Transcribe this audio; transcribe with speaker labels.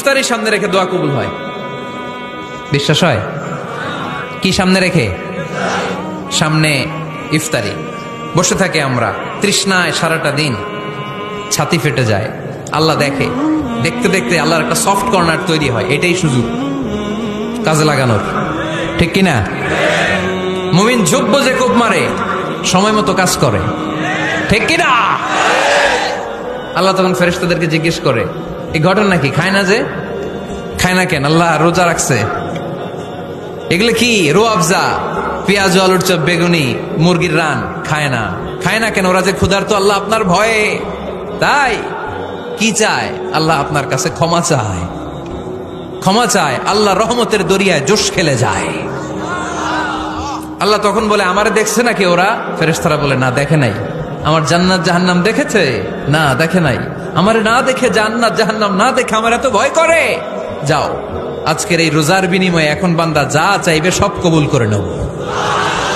Speaker 1: ইফতারি সামনে রেখে দোয়া কবুল হয়। বিশ্বাস হয়? কি সামনে রেখে? সামনে ইফতারি। বসে থাকে আমরা তৃষ্ণায় সারাটা দিন, ছাতি ফেটে যায়। আল্লাহ দেখে, দেখতে দেখতে আল্লাহর একটা সফট কর্নার তৈরি হয়। এটাই সুযোগ কাজে লাগানোর, ঠিক কিনা? মুমিন যোগ্য যে কোপ মারে, সময় মতো কাজ করে, ঠিক কিনা? আল্লাহ তখন ফেরেশতাদেরকে জিজ্ঞেস করে, এই ঘটনা কি? খায় না যে? খায় না কেন? আল্লাহ রোজা রাখছে। এগুলো কি? রো আফজা, পেঁয়াজ, আলুর চপ, বেগুনি, মুরগির রান খায় না। খায় না কেন? ওরা যে ক্ষুধার্ত, আল্লাহ আপনার ভয়ে। তাই কি চায়? আল্লাহ আপনার কাছে ক্ষমা চায়। ক্ষমা চায়, আল্লাহ রহমতের দরিয়ায় জোশ খেলে যায়। আল্লাহ তখন বলে, আমারে দেখছে নাকি ওরা? ফেরেশতারা বলে, না দেখে নাই। আমার জান্নাত জাহান্নাম দেখেছে? না দেখে নাই। আমারে না দেখে, জান্নাত জাহান্নাম না দেখে আমার এত ভয় করে? যাও, আজকের এই রোজার বিনিময়ে এখন বান্দা যা চাইবে সব কবুল করে নেব।